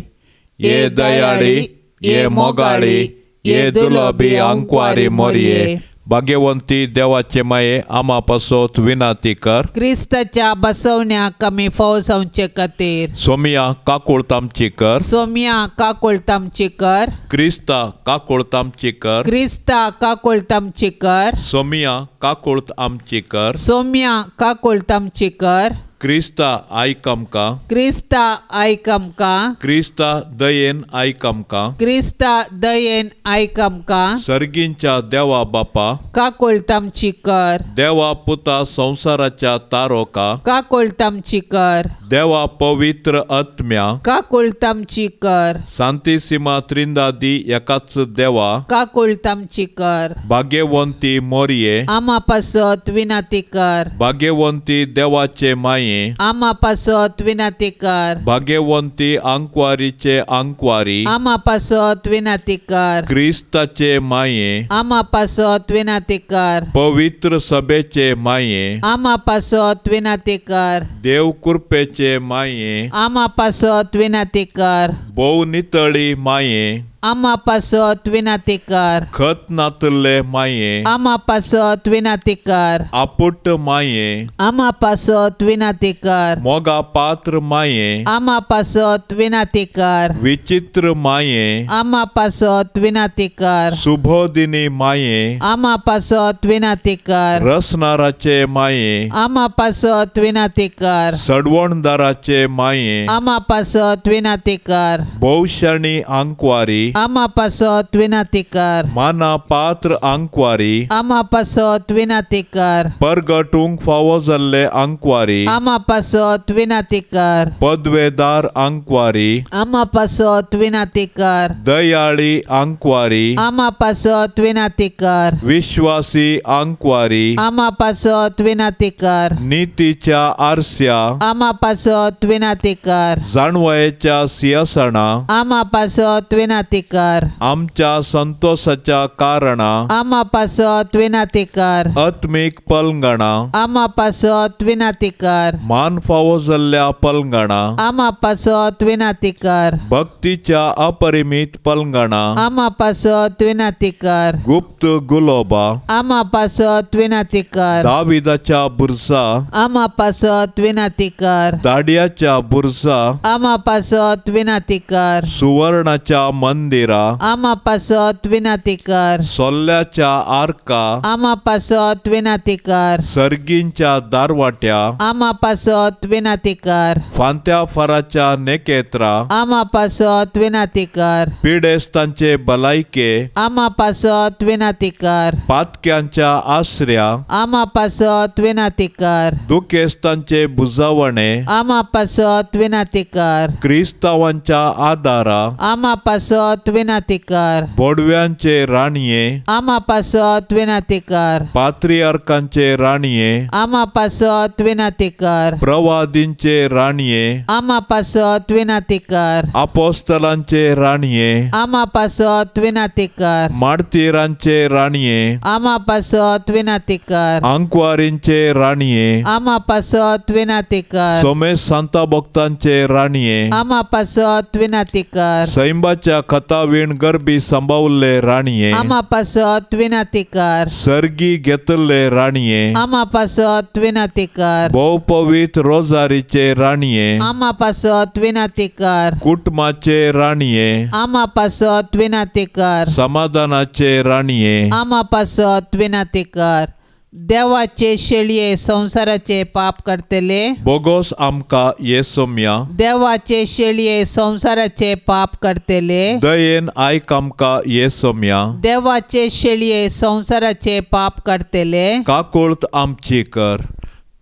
A: ये दयाळी, ये मोगाळी, ये दुलोबी अंकवारी मोरये. भाग्यवंती देवाचे माये आमा पासोत विनाती कर.
B: क्रिस्ताच्या बसवण्याक आमी फावस आमचे खातीर
A: सोमिया काकुळत आमची कर.
B: सोम्या काकुळत आमची कर.
A: क्रिस्ता काकुळत आमची कर.
B: क्रिस्ता काकुळत आमची कर.
A: सोमिया काकुळत आमची कर.
B: सोम्या काकुळत आमची कर.
A: क्रिस्ता आयक आमकां.
B: क्रिस्ता आयक आमकां.
A: क्रिस्ता दयेन आयक आमकां.
B: क्रिस्ता दयेन आयक आमकां.
A: सर्गींच्या देवा बापा
B: काकुळत आमची कर.
A: देवा पुता संसाराच्या तारोका
B: काकुळत आमची कर.
A: देवा पवित्र आत्म्या
B: काकुळत आमची कर.
A: सांतिसिमा त्रिंदादी एकाच देवा
B: काकुळत आमची कर.
A: भाग्यवंती मोरये.
B: आमा पासत विनाती कर.
A: भाग्यवंती देवाचे माये.
B: आमा पासत विनाती कर.
A: भाग्यवंती अंकवारीचे अंकवारी.
B: आमा पासत विनाती कर.
A: क्रिस्ताचे माये.
B: आमा पासत विनाती कर.
A: पवित्र सभेचे माये.
B: आमा पासत विनाती कर.
A: देव कृपेचे माये.
B: आमा पासत विनाती कर.
A: भोव नितळी माये.
B: आमा पासत विनाती कर.
A: खत नातले माये.
B: आमा पासत विनाती कर.
A: आपुट माये.
B: आमा पासत विनाती कर.
A: मोगा पात्र माये.
B: आमा पासत विनाती कर.
A: विचित्र माये.
B: आमा पासत विनाती कर.
A: सुबोधिनी माये.
B: आमा पासत विनाती कर.
A: रसनाराचे माये.
B: आमा पासत विनाती कर.
A: सडवणदाराचे माये.
B: आमा पासत विनाती कर.
A: भौशाणी अंकवारी.
B: आमा पासत विनाती कर.
A: माना पात्र अंकवारी.
B: आमा पासत विनाती कर.
A: परगटूंक फावो जाल्ले अंकवारी.
B: आमा पासत विनाती कर.
A: पदवेदार अंकवारी.
B: आमा पासत विनाती कर.
A: दयाळी अंकवारी.
B: आमा पासत विनाती कर.
A: विश्वासी अंकवारी.
B: आमा पासत विनाती कर.
A: नीतीच्या आरस्या.
B: आमा पासत विनाती कर.
A: जाणवयेच्या सिंहासना.
B: आमा पासत विनाती कर.
A: आमच्या संतोषाच्या कारणा.
B: आमा पासत विनाती कर.
A: आत्मिक पलंगणा.
B: आमा पासत विनाती कर.
A: मान फावो जाल्ल्या पलंगणा.
B: आमा पासत विनाती कर.
A: भक्तीच्या अपरिमित पलंगणा.
B: आमा पासत विनाती कर.
A: गुप्त गुलोबा.
B: आमा पासत विनाती कर.
A: दाविदाच्या बुरसा.
B: आमा पासत विनाती कर.
A: दाडियाच्या बुरसा.
B: आमा पासत विनाती कर.
A: सुवर्णाच्या मंदिरा.
B: आमा पासत विनाती कर.
A: सोल्ल्याच्या आर्का.
B: आमा पासत विनाती कर.
A: सर्गींच्या दारवाट्या.
B: आमा पासत विनाती कर.
A: फांत्या फराच्या नेकेत्रा.
B: आमा पासत विनाती कर.
A: पिडेस्तांचे भलायके.
B: आमा पासत विनाती कर.
A: पातक्यांच्या आश्र्या.
B: आमा पासत विनाती कर.
A: दुखेस्तांचे बुजावणे.
B: आमा पासत विनाती कर.
A: क्रिस्तावांच्या आदारा.
B: आमा पासत विनाती कर.
A: बोडव्यांचे राणये.
B: आमा पासत विनाती कर.
A: पात्रियार्कांचे राणये.
B: आमा पासत विनाती कर.
A: प्रवादींचे राणये.
B: आमा पासत विनाती कर.
A: अपोस्तलांचे राणये.
B: आमा पासत विनाती कर.
A: मार्तिरांचे राणये.
B: आमा पासत विनाती कर.
A: अंकवारींचे राणये.
B: आमा पासत विनाती कर.
A: सोमेश सांता भक्तांचे राणये.
B: आमा पासत विनाती कर.
A: सैंबाच्या खतावीण गरबी सांभाळले राणये.
B: आमा पासत विनाती कर.
A: सर्गी घेतले राणये.
B: आमा पासत विनाती कर.
A: भोव पवित्र रोजारीचे राणये.
B: आमा पासत विनाती कर.
A: कुटुंबाचे राणये.
B: आमा पासत विनाती कर.
A: समाधानाचे राणये.
B: आमा पासत विनाती कर. देवाचे शेळये संसाराचे पाप करतले.
A: बोगोस आमका येसोम्या.
B: देवाचे शेळये संसाराचे पाप करतले.
A: दयेन आयक आमका येसोम्या.
B: देवाचे शेळये संसाराचे पाप करतले.
A: काकुळत आमची कर.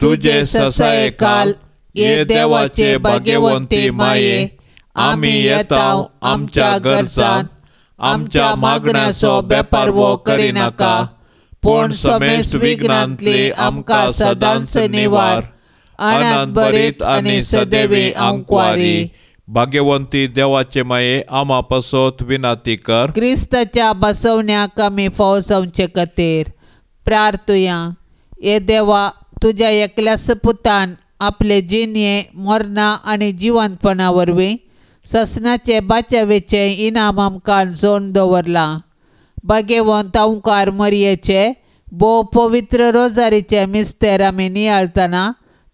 A: तुझे ससाये काल
B: ये देवाचे भाग्यवंती माये, आमी येताव आमच्या गरजान, आमच्या मागण्याचो बेपार वो करिनाका, पूण समेस्त विघ्नांतली आमकां सदांच निवार, अनंत बरीत आनी सदैवी आमकारी.
A: भाग्यवंती देवाचे माये, आमा पासत विनाती कर.
B: क्रिस्ताच्या बसवण्याक आमी फावो जावचे खातीर प्रार्थुया. ये देवा, तुज्या एकल्याच पुतान आपले जिणये, मरणा आनी जिवंतपणा वरवीं ससनाचे बाच्यावेचे इनाम आमकां जोडून दवरलां. भाग्यवंत ओंकार मरयेचे भोव पवित्र रोजारीचे मिस्तेर आमी नियाळतना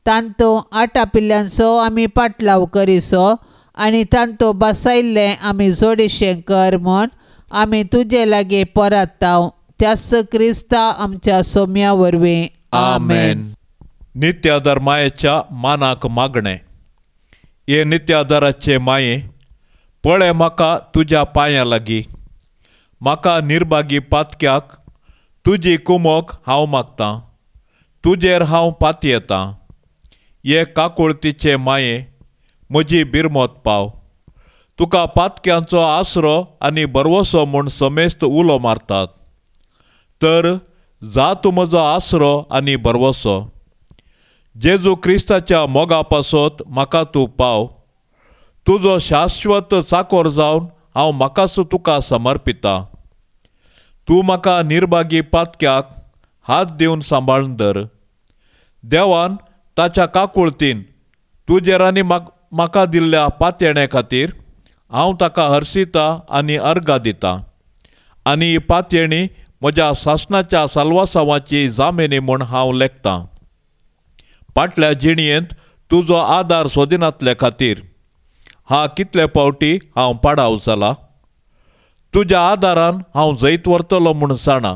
B: तांतू 8 पिल्ल्यांचो आमी पाटलाव करिसो आनी तांतू बसायल्ले आमी जोडिशें कर म्हूण आमी तुजे लागीं परताव. त्याच क्रिस्ता आमच्या सोम्या वरवीं. आमेन.
A: नित्यादार मायेच्या मानाक मागणे. ये नित्यादाराचे माये, पळय म्हाका तुज्या पांयां लागीं. म्हाका निर्भागी पातक्याक तुजी कुमोक हांव मागतां. तुजेर हांव पातयेतां. ये काकुळतीचे माये, म्हजी बिरमोत पाव. तुका पातक्यांचो आसरो आनी बरवसो म्हूण समेस्त उलो मारतात. तर जा तूं म्हजो आसरो आनी बरवसो. जेजू क्रिस्ताच्या मोगा पासत म्हाका तूं पाव. तुजो शाश्वत चाकोर जावन हांव म्हाकाच तुका समर्पितां. तूं म्हाका निर्भागी पातक्याक हात दिवन सांबाळून धर. देवान ताच्या काकुळतीन तुजेर आनी म्हाका दिल्ल्या पातयेणे खातीर हांव ताका हर्शितां आनी अर्गां दितां. आनी ही पातयेणी म्हज्या सासणाच्या साल्वासावाची जामेनी म्हूण हांव लेखतां. फाटल्या जिणयेंत तुजो आदार सोदिनातले खातीर कितले फावटी हांव पाडाव जाला. तुज्या आदारान हांव जैत व्हरतलो म्हूण जाणा.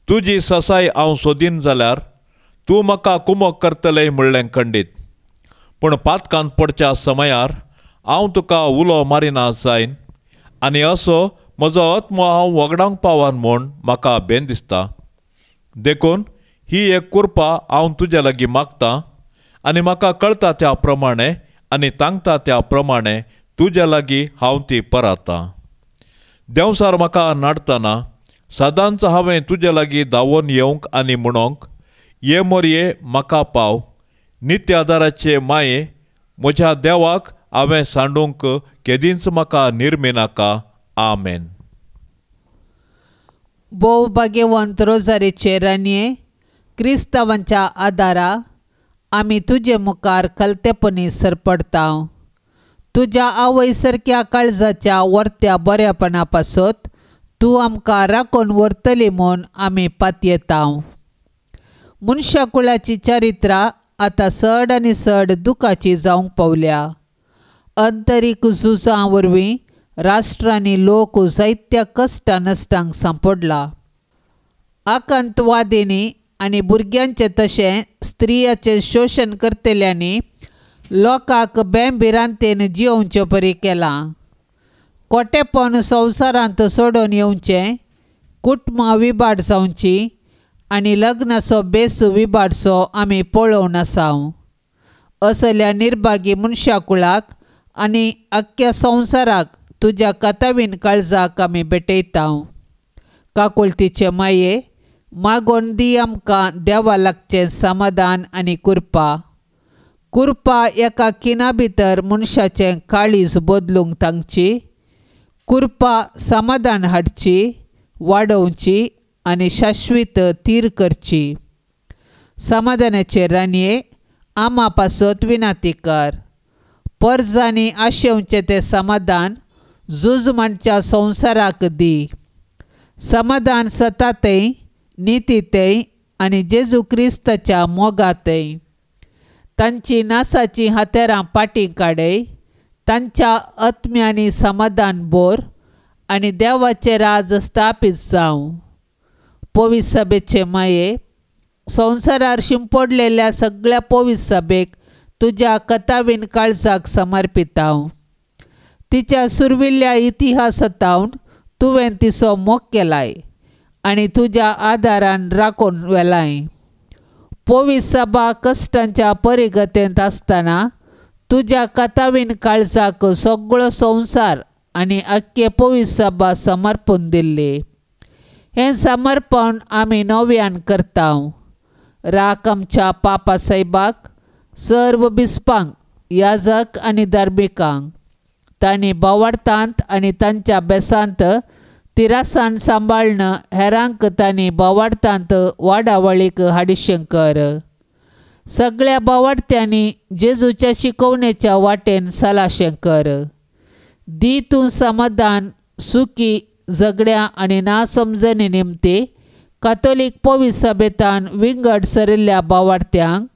A: तुजी ससाय हांव सोदीन जाल्यार तूं म्हाका कुमोक करतलें म्हणलें खंडीत. पूण पातकांत पडच्या समयार हांव तुका उलो मारिना जायन आनी असो म्हजो आत्मो हांव वगडावंक पावान म्हूण म्हाका भेन दिसता. देखून ही एक कुरपा हांव तुजे लागीं मागतां आनी म्हाका कळटा त्या प्रमाणे आनी तांगता त्या प्रमाणे तुजे लागीं हांव ती परतां. देंवसार म्हाका नाडटना सदांच हांवें तुजे लागीं धांवून येवंक आनी म्हणोंक, ये मोरये म्हाका पाव. नित्यादाराचे माये, म्हज्या देवाक हांवें सांडूंक केदींच म्हाका निर्मिनाका. आमेन.
B: भोव भाग्यवंत रोजारीचे रानये, क्रिस्तांवांच्या आदारा आमी तुजे मुखार कलतेपणी सरपडतांव. तुज्या आवय सारक्या काळजाच्या वर्त्या बऱ्यापणा पासत तूं आमकां राखून व्हरतली म्हूण आमी पातयेतांव. मनशाकुळाची चारित्रा आतां चड आनी चड दुखाची जावंक पावल्या. अंतरीक झुजां वरवीं राष्ट्रांनी लोक जायत्या कश्टा नश्टांक सांपडला. आकांतवादिनी आनी भुरग्यांचे तशें स्त्रियाचें शोशण करतल्यांनी लोकांक बेंबिरांतेन जियोवचे परी केलां. कोटेपण संवसारांत सोडून येवचें, कुटुंबां विभाड जावची आनी लग्नाचो बेस विभाडचो आमी पळोवन आसाव. असल्या निर्भागी मनशाकुळाक आनी आख्ख्या संवसाराक तुज्या कतावीन काळजाक आमी भेटयतांव. काकुळतीचे माये, मागोन दी आमकां देवा लागचें समाधान आनी कुरपा. कुरपा एका किना भितर मनशाचें काळीज बदलूंक तांगची. कुरपा समाधान हाडची, वाडोवची आनी शाश्वीत तीर करची. समाधानाचे रानये, आमा पासत विनाती कर. पर्जांनी आशेवचें तें समाधान जुजमांच्या संवसाराक दी. समाधान सतातय, नितीतय आनी जेजू क्रिस्ताच्या मोगातय. तांची नासाची हातेरां पाटी काडय. तांच्या आत्म्यांनी समाधान बोर आनी देवाचें राज स्थापीत जावं. पवित्र सभेचे माये, संवसारार शिंपडलेल्या सगळ्या पवित्र सभेक तुज्या कतावीन काळजाक समर्पितांव. तिच्या सुरविल्ल्या इतिहासांतावन तुवें तिचो मोग केलाय आनी तुज्या आदारान राखून व्हेलाय. पोवीस सभा कश्टांच्या परिगतेंत आसतना तुज्या कथावीन काळजाक सगळो संवसार आनी आख्खे पोवीस सभा समर्पून दिल्ली. हें समर्पण आमी नव्यान करता. राख आमच्या पापा साहेबाक, सर्व बिस्पांक, याजक आनी धार्मिकांक. तांणी बोवाडतांत आनी तांच्या बेसांत तिरासान सांबाळन हेरांक तांणी बोवाडतांत वाडावळीक हाडीशें कर. सगळ्या बोवाडत्यांनी जेजूच्या शिकवणेच्या वाटेन चलाशें कर. दी तूं समाधान सुखी झगड्या आनी नासमजणी निमती कातोलीक पोवीस सभेतान विंगड सरिल्ल्या बोवाडत्यांक,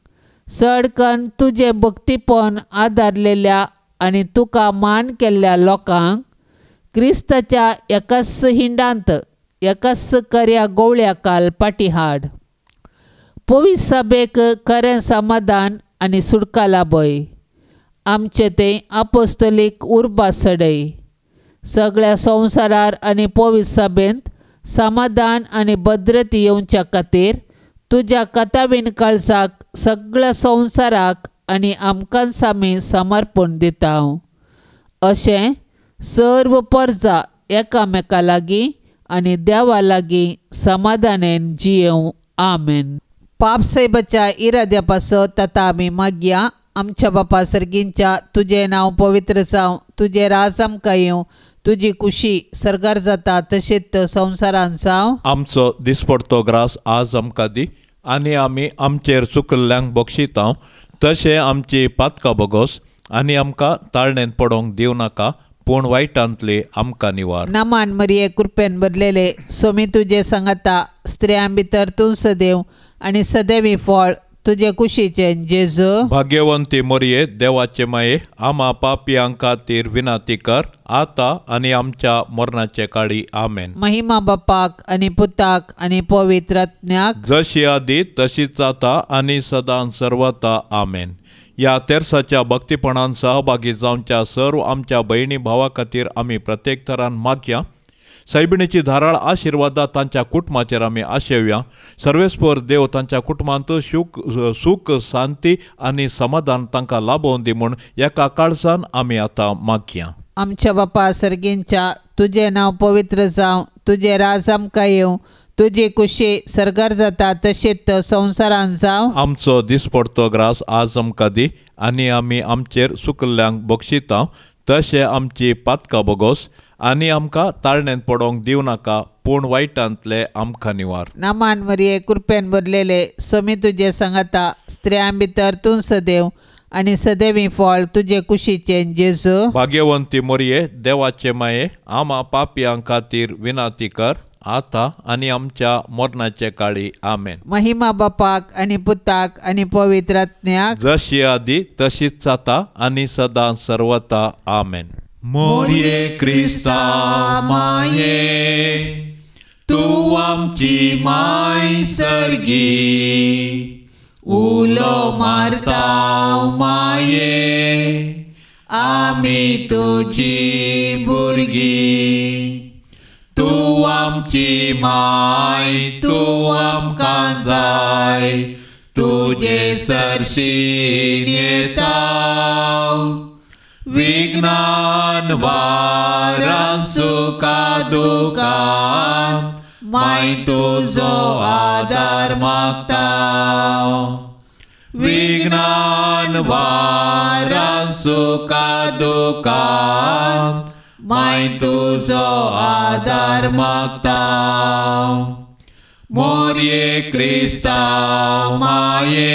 B: चडकन तुजें भक्तीपण आदारलेल्या आनी तुका मान केल्ल्या लोकांक क्रिस्ताच्या एकाच हिंडांत एकाच कर्या गवळ्याकाल फाटीं हाड. पोवीस सभेक खरें समाधान आनी सुटका लाबय. आमचें तें आपोस्तलीक उर्बा सडय. सगळ्या संवसारार आनी पोवीस सभेंत समाधान आनी भद्रती येवच्या खातीर तुज्या कथावीन काळजाक सगळ्या संवसाराक आनी आमकांच आमी समर्पण दिता. अशें सर्व परजा एकामेका लागीं आनी देवा लागीं समाधानेन जियेव. आमेन. पाप साहेबाच्या इराद्या पासत आतां आमी मागया. आमच्या बापा सर्गींच्या तुजें नांव पवित्र जावं, तुजें राज आमकां येवं, तुजी खुशी सरगार जाता तशेंच संवसारांत जावं.
A: आमचो दिसपडतो ग्रास आज आमकां दी आनी आमी आमचेर चुकल्ल्यांक बक्षिता तशें आमची पातकां बगोस आनी आमकां ताळणेंत पडोवंक दिवं नाका, पूण वायटांतले आमकां निवार.
B: नमान मरिये कृपेन भरलेले सोमी तुजे सांगाता स्त्रियां भितर तूं सदैव आनी सदैवी फळ तुजे कुशीचें जेजू.
A: भाग्यवंती मोरये देवाचे माये, आमा पापियां खातीर विनाती कर, आतां आनी आमच्या मरणाचे काळी. आमेन.
B: महिमा बापाक आनी पुताक आनी पवित्र आत्म्याक,
A: जशी आदी तशीच आता आनी सदां सर्वता. आमेन. ह्या तेरसाच्या भक्तीपणान सहभागी जावच्या सर्व आमच्या भयणी भावा खातीर आमी प्रत्येक तरान मागया. सायबिणीची धाराळ आशिर्वादा तांच्या कुटुंबाचेर आमी आशेवया. सर्वेस्पर देव तांच्या कुटुंबांत सूख शांती आनी समाधान तांकां लाभोवन दी म्हूण एका काळजान आमी आतां मागया.
B: आमच्या बापा सर्गींच्या तुजें नांव पवित्र जावं, तुजें राज आमकां येवं, तुजी खुशी सरगार जाता तशेंच संवसारांत जावं.
A: आमचो दिसपडतो ग्रास आज आमकां दी आनी आमी आमचेर चुकल्ल्यांक बक्षिता तशें आमची पातकां बगोस आनी आमकां ताळणेंत पडोवंक दिवं नाका, पूण वायटांतले आमकां निवार.
B: नमान मरिये कृपेन भरलेले सोमी तुजे सांगाता स्त्रियां भितर तूं सदैव आनी सदैवी फळ तुजे कुशीचें जेजू.
A: भाग्यवंती मोरये देवाचे माये, आमा पापियां खातीर विनाती कर, आतां आनी आमच्या मरणाचे काळी. आमेन.
B: महिमा बापाक आनी पुताक आनी पवित्र आत्म्याक,
A: जशी आदी तशीच जाता आनी सदां सर्वता. आमेन. मोरये क्रिस्ता माये, तूं आमची माय सर्गी, उलो मारता माये, आमी तुजी भुरगीं. तूं आमची माय, तूं आमकां जाय, तुजे सरशीन येता. विज्ञान वारां सुखा दुखान, माय तुजो आदार मागता. विज्ञान वारां सुखा दुखान, माय तुजो आदार मागता. मोरये क्रिस्ता माये,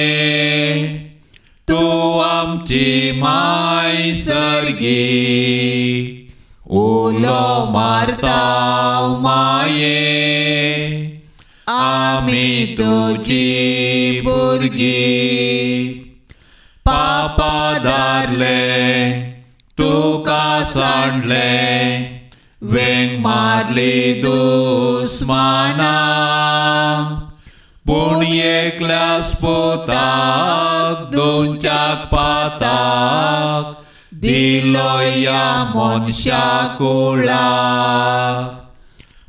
A: तूं आमची माय सर्गी, उलो मारता माये, आमी तुजी भुरगीं. पापा दारले तुका सांडले, वेंग मारली दुस्माना, पूण एकल्याच पुताक दोनच्याक पाताक दिलो या मनशा कुळाक.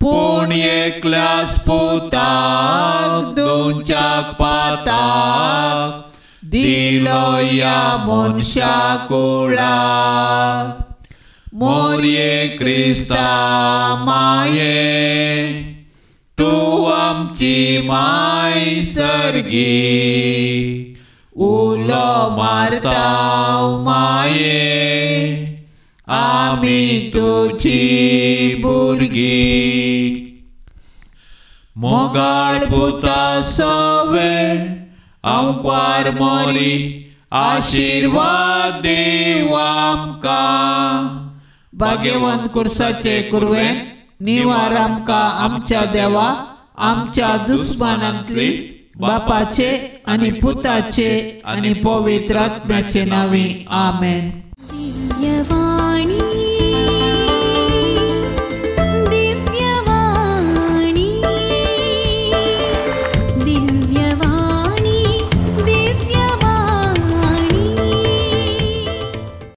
A: पूण एकल्याच पुताक दोनच्याक पाताक दिलो या मनशा कुळाक. मोरये क्रिस्ता माये तूं आमची माय सर्गी. उलो मारता माये आमी तुझी भुरगी. मोगाळ पुता सवे आमकां मोरी आशिर्वाद देव आमकां.
B: भाग्यवंत कुर्साचे कुरवेन निवार आमकां आमच्या देवा आमच्या दुस्मानांतली बापाचे आणि पुताचे आणि पवित्र आत्म्याचे नावे. आमेन.